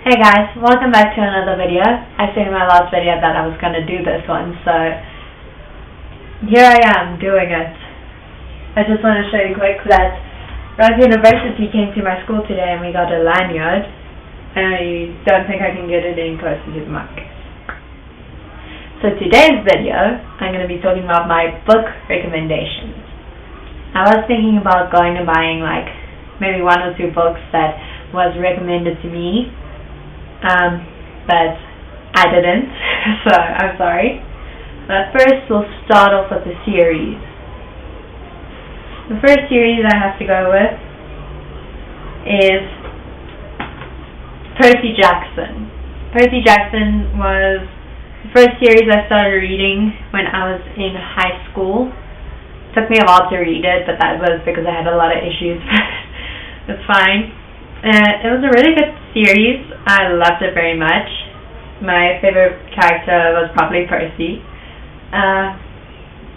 Hey guys, welcome back to another video. I said in my last video that I was going to do this one, so here I am doing it. I just want to show you quick that Rise University came to my school today and we got a lanyard, and I don't think I can get it any closer to the mic. So today's video, I'm going to be talking about my book recommendations. I was thinking about going and buying like maybe one or two books that was recommended to me, but I didn't, so I'm sorry. But first we'll start off with the series. The first series I have to go with is Percy Jackson. Percy Jackson was the first series I started reading when I was in high school. It took me a while to read it, but that was because I had a lot of issues. It's fine. It was a really good series. I loved it very much. My favorite character was probably Percy.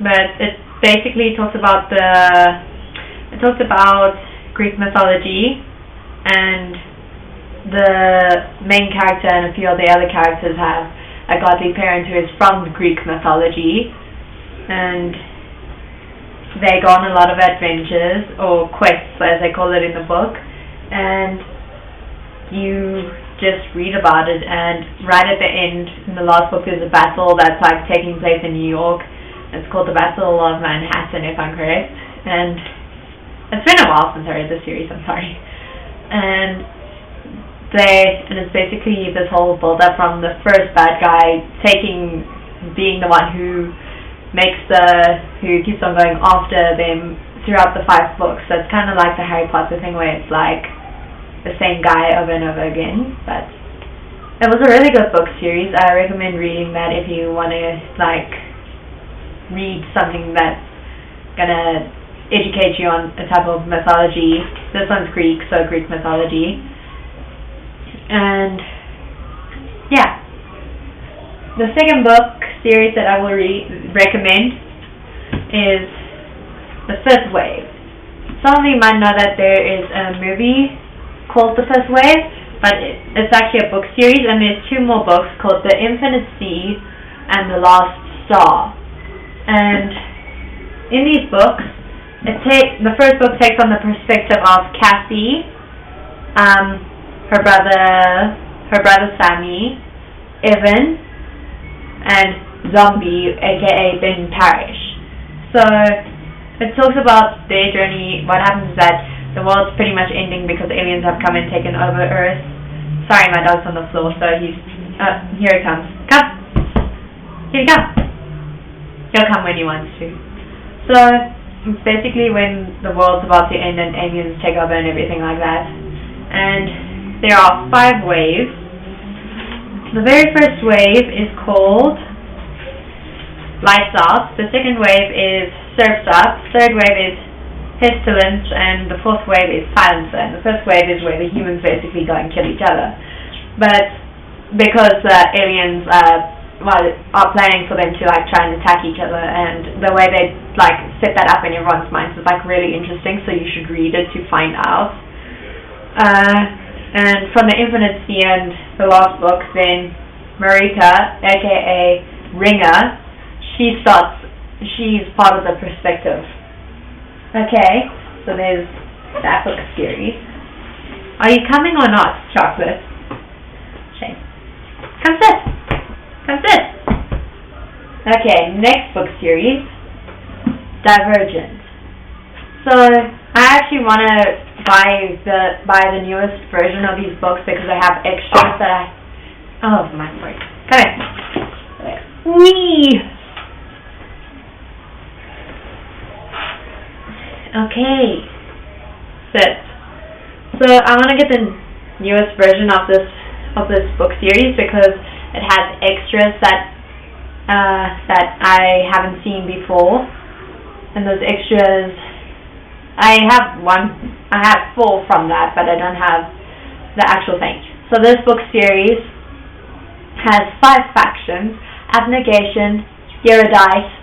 But it basically talks about Greek mythology, and the main character and a few of the other characters have a godly parent who is from Greek mythology, and they go on a lot of adventures, or quests as they call it in the book, and you just read about it. And right at the end, in the last book, there's a battle that's like taking place in New York. It's called the Battle of Manhattan, if I'm correct, and it's been a while since I read the series, I'm sorry. And it's basically this whole build up from the first bad guy being the one who keeps on going after them throughout the 5 books. So it's kind of like the Harry Potter thing, where it's like the same guy over and over again. But it was a really good book series. I recommend reading that if you want to like read something that's gonna educate you on a type of mythology. This one's Greek, so Greek mythology. And yeah, the second book series that I will recommend is The Fifth Wave. Some of you might know that there is a movie called The Fifth Wave, but it's actually a book series, and there's 2 more books called The Infinite Sea and The Last Star. And in these books, the first book takes on the perspective of Cassie, her brother Sammy, Evan, and Zombie, aka Ben Parrish. So it talks about their journey. What happens is that the world's pretty much ending because aliens have come and taken over Earth. Sorry, my dog's on the floor, so he's here he comes. Come! Here he comes! He'll come when he wants to. So it's basically when the world's about to end and aliens take over and everything like that. And there are 5 waves. The very first wave is called Lights Out. The second wave is Surf's Up. Third wave is Pestilence, and the 4th wave is Silencer. And the 1st wave is where the humans basically go and kill each other. But because aliens are planning for them to like try and attack each other, and the way they like set that up in everyone's minds is like really interesting, so you should read it to find out. And from the Infinite Sea and the last book, then Marika, aka Ringer, she's part of the perspective. Okay, so there's that book series. Are you coming or not, Chocolate? Shame. Come sit! Come sit! Okay, next book series, Divergent. So I actually want to buy the newest version of these books because I have extras that oh my word. Come here. Wee! Okay. Sit. So I want to get the newest version of this book series because it has extras that I haven't seen before, and those extras I have 4 from that, but I don't have the actual thing. So this book series has 5 factions: Abnegation, Eurydice,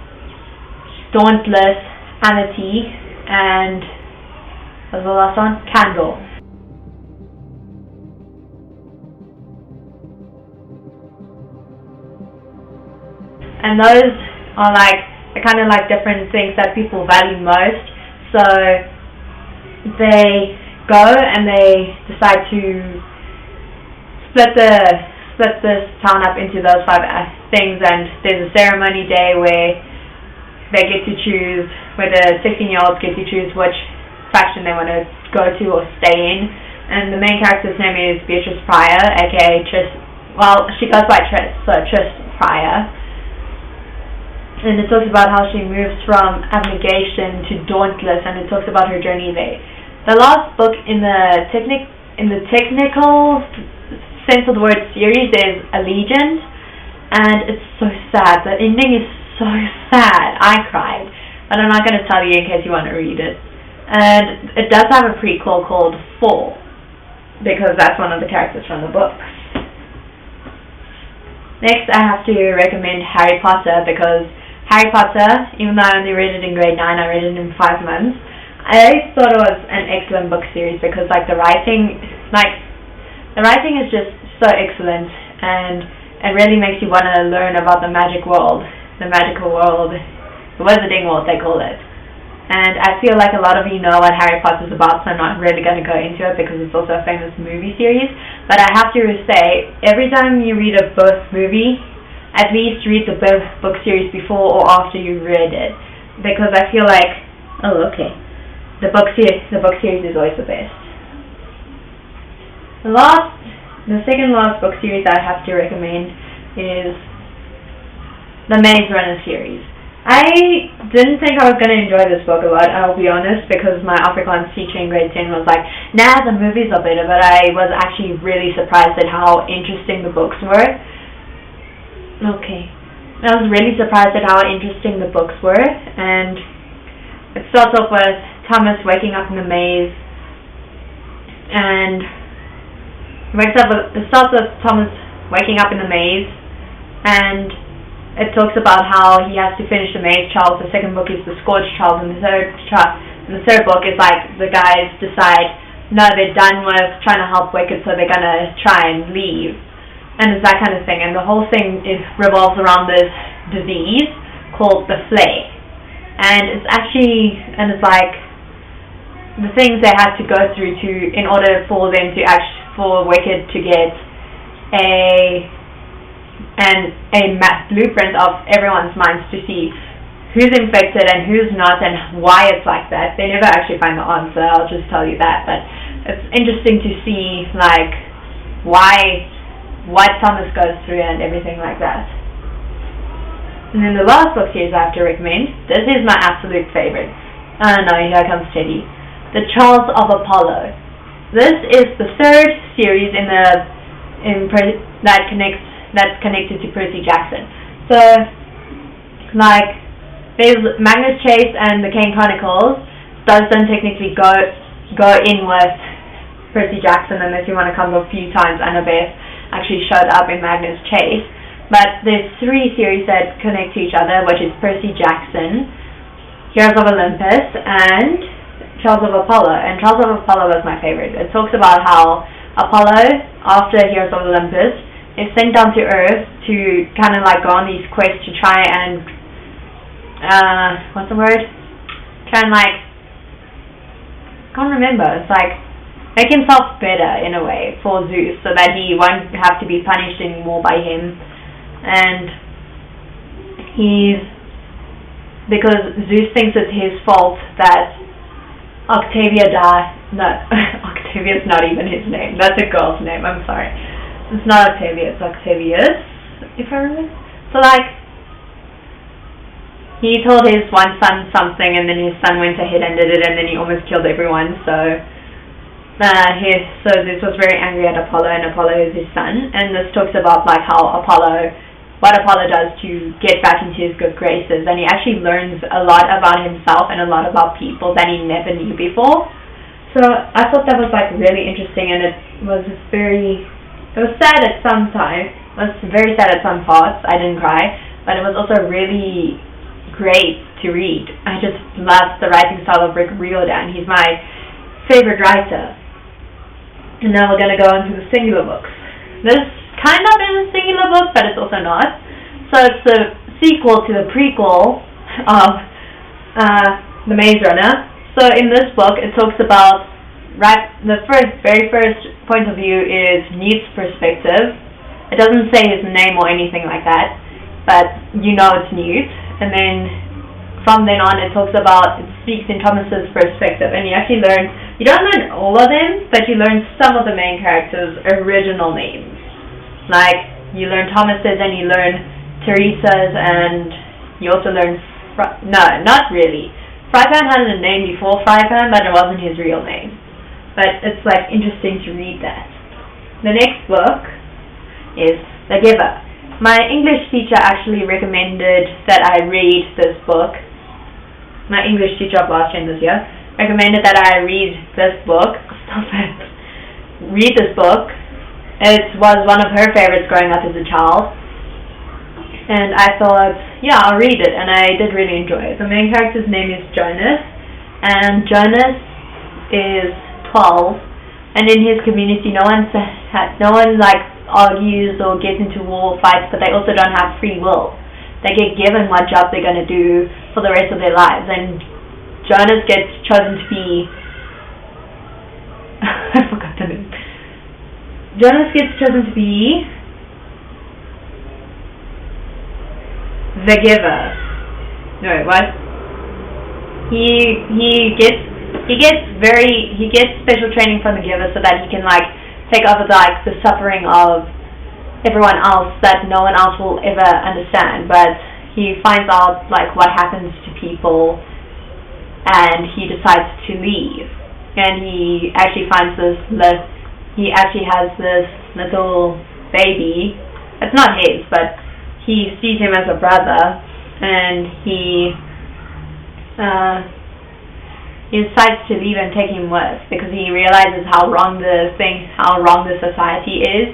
Dauntless, Amity, and what was the last one? Candle. and those are like kind of like different things that people value most. So they go and they decide to split this town up into those 5 things, and there's a ceremony day where they get to choose, where the 16-year-olds get to choose which faction they want to go to or stay in. And the main character's name is Beatrice Pryor, aka Tris. Well, she goes by Tris, so Tris Pryor. And it talks about how she moves from abnegation to dauntless, and it talks about her journey there. The last book in the technical sense of the word series is Allegiant, and it's so sad. The ending is so sad. I cried, but I'm not going to tell you in case you want to read it. And it does have a prequel called Fall, because that's one of the characters from the books. Next, I have to recommend Harry Potter, because Harry Potter, even though I only read it in grade 9, I read it in 5 months. I thought it was an excellent book series because the writing is just so excellent, and it really makes you want to learn about the magical world, the wizarding world they call it. And I feel like a lot of you know what Harry Potter is about, so I'm not really going to go into it because it's also a famous movie series. But I have to say, every time you read a movie, at least read the book series before or after you read it, because I feel like, the book series is always the best. The second last book series I have to recommend is the Maze Runner series. I didn't think I was going to enjoy this book a lot, I'll be honest, because my Afrikaans teacher in grade 10 was like, nah, the movies are better, but I was actually really surprised at how interesting the books were. I was really surprised at how interesting the books were, and it starts off with Thomas waking up in the maze, and it starts with Thomas waking up in the maze, and it talks about how he has to finish the maze trials. The second book is the Scourge trials, and the third book is like the guys decide, no, they're done with trying to help Wicked, so they're gonna try and leave, and it's that kind of thing. And the whole thing revolves around this disease called the flare, and it's like the things they had to go through in order for them to for Wicked to get a blueprint of everyone's minds to see who's infected and who's not and why it's like that. They never actually find the answer, I'll just tell you that, but it's interesting to see like what Thomas goes through and everything like that. And then the last book series I have to recommend, this is my absolute favorite. Oh no, here comes Teddy. The Trials of Apollo. This is the third series that's connected to Percy Jackson. So, like, there's Magnus Chase and the Kane Chronicles. Those don't technically go in with Percy Jackson unless you want to come a few times. Annabeth actually showed up in Magnus Chase. But there's 3 series that connect to each other, which is Percy Jackson, Heroes of Olympus, and Trials of Apollo. And Trials of Apollo was my favorite. It talks about how Apollo, after Heroes of Olympus, is sent down to Earth to kind of like go on these quests to try and can't remember. It's like make himself better in a way for Zeus, so that he won't have to be punished anymore by him. And because Zeus thinks it's his fault that Octavia died. No, Octavia's not even his name. That's a girl's name. I'm sorry. It's not Octavia. It's Octavius, if I remember. So like, he told his one son something, and then his son went ahead and did it, and then he almost killed everyone. So Zeus was very angry at Apollo, and Apollo is his son. And this talks about like how what Apollo does to get back into his good graces, and he actually learns a lot about himself and a lot about people that he never knew before. So I thought that was like really interesting, and it was sad at some times. It was very sad at some parts. I didn't cry, but it was also really great to read. I just loved the writing style of Rick Riordan. He's my favorite writer. And now we're going to go into the singular books. This kind of is a singular book, but it's also not. So it's the sequel to the prequel of The Maze Runner. So in this book, it talks about the very first point of view is Newt's perspective. It doesn't say his name or anything like that, but you know it's Newt. And then from then on, it speaks in Thomas's perspective, and you don't learn all of them, but you learn some of the main characters' original names. Like, you learn Thomas's, and you learn Teresa's, and you also learn, no, not really. Frypan had a name before Frypan, but it wasn't his real name. But it's like interesting to read that. The next book is The Giver. My English teacher actually recommended that I read this book. My English teacher of last year and this year recommended that I read this book. Stop it. Read this book. It was one of her favorites growing up as a child. And I thought, yeah, I'll read it. And I did really enjoy it. The main character's name is Jonas. And Jonas is 12. And in his community, no one argues or gets into war fights, but they also don't have free will. They get given what job they're going to do for the rest of their lives, and Jonas gets chosen to be I forgot the name. Jonas gets chosen to be the giver. No, what? He gets special training from the giver so that he can take over the suffering of everyone else that no one else will ever understand, but he finds out what happens to people, and he decides to leave. And he actually has this little baby. It's not his, but he sees him as a brother, and he decides to leave and take him with because he realizes how wrong the society is.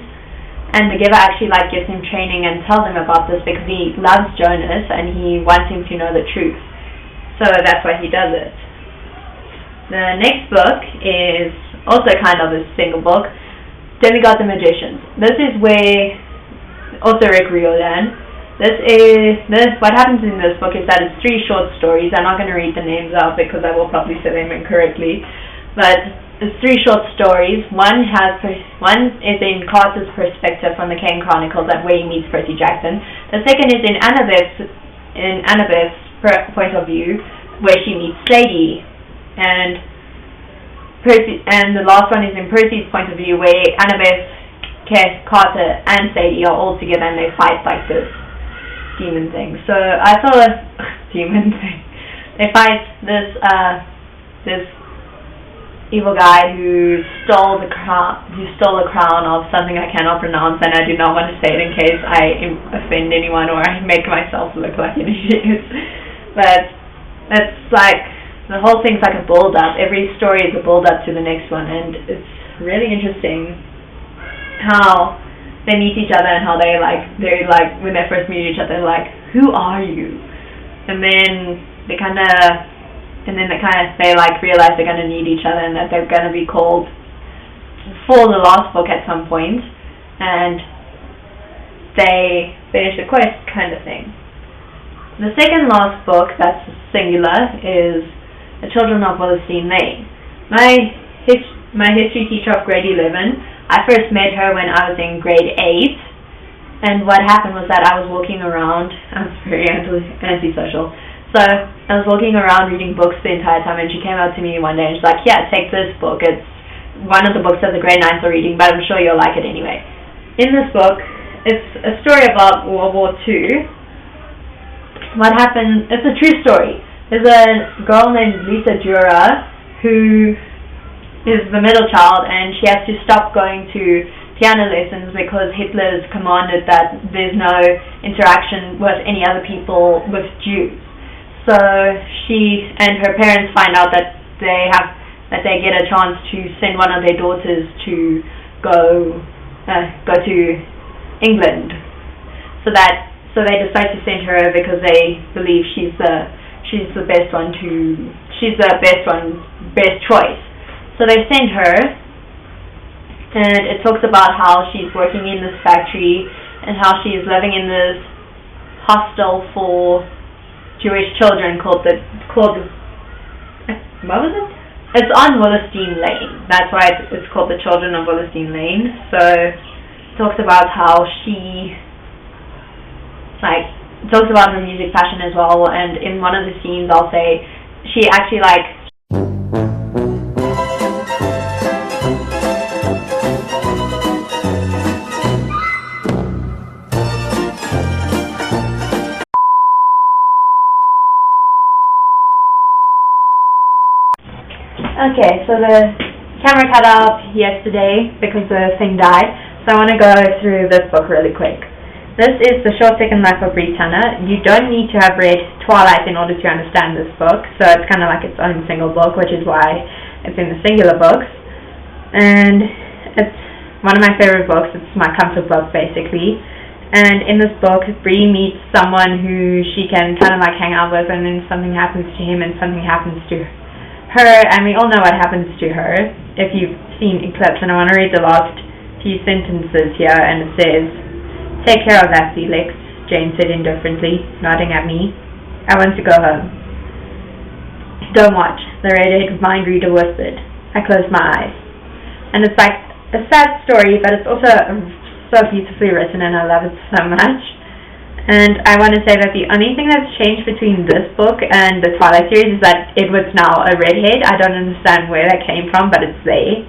And the giver actually gives him training and tells him about this because he loves Jonas and he wants him to know the truth. So that's why he does it. The next book is also kind of a single book, Demigod the Magicians. This is where, also Rick Riordan, what happens in this book is that it's 3 short stories. I'm not going to read the names out because I will probably say them incorrectly, but it's 3 short stories. One is in Carter's perspective from the Kane Chronicles, where he meets Percy Jackson. The second is in Annabeth's point of view, where she meets Sadie, and the last one is in Percy's point of view, where Annabeth, Carter, and Sadie are all together and they fight this demon thing. So I thought demon thing. They fight this evil guy who stole the crown of something I cannot pronounce, and I do not want to say it in case I offend anyone or I make myself look like an idiot. But it's the whole thing's like a build up. Every story is a build up to the next one, and it's really interesting how they meet each other and how they're when they first meet each other, who are you? And then they realize they're going to need each other and that they're going to be called for the last book at some point, and they finish the quest kind of thing. The second last book, that's singular, is The Children of Willowstein Lane. My history teacher of grade 11, I first met her when I was in grade 8, and what happened was that I was walking around. I was very antisocial. So I was walking around reading books the entire time, and she came up to me one day and she's like, yeah, take this book. It's one of the books that the grade 9s are reading, but I'm sure you'll like it anyway. In this book, it's a story about World War II. What happened, it's a true story. There's a girl named Lisa Dura who is the middle child, and she has to stop going to piano lessons because Hitler's commanded that there's no interaction with any other people with Jews. So she and her parents find out that they get a chance to send one of their daughters to go to England. So they decide to send her because they believe she's the best choice. So they send her, and it talks about how she's working in this factory and how she's living in this hostel for Jewish children called what was it? It's on Willesden Lane. That's why it's called the Children of Willesden Lane. So it talks about how she talks about her music passion as well, and in one of the scenes I'll say she actually Okay, so the camera cut out yesterday because the thing died, so I want to go through this book really quick. This is The Short Second Life of Britannia. You don't need to have read Twilight in order to understand this book, so it's kind of like its own single book, which is why it's in the singular books. And it's one of my favorite books. It's my comfort book, basically. And in this book, Bree meets someone who she can kind of hang out with, and then something happens to him and something happens to her, and we all know what happens to her if you've seen Eclipse. And I want to read the last few sentences here, and it says, "Take care of that, Felix," Jane said indifferently, nodding at me. "I want to go home." "Don't watch," the red-haired mind reader whispered. I closed my eyes. And it's a sad story, but it's also so beautifully written, and I love it so much. And I want to say that the only thing that's changed between this book and the Twilight series is that Edward's now a redhead. I don't understand where that came from, but it's there.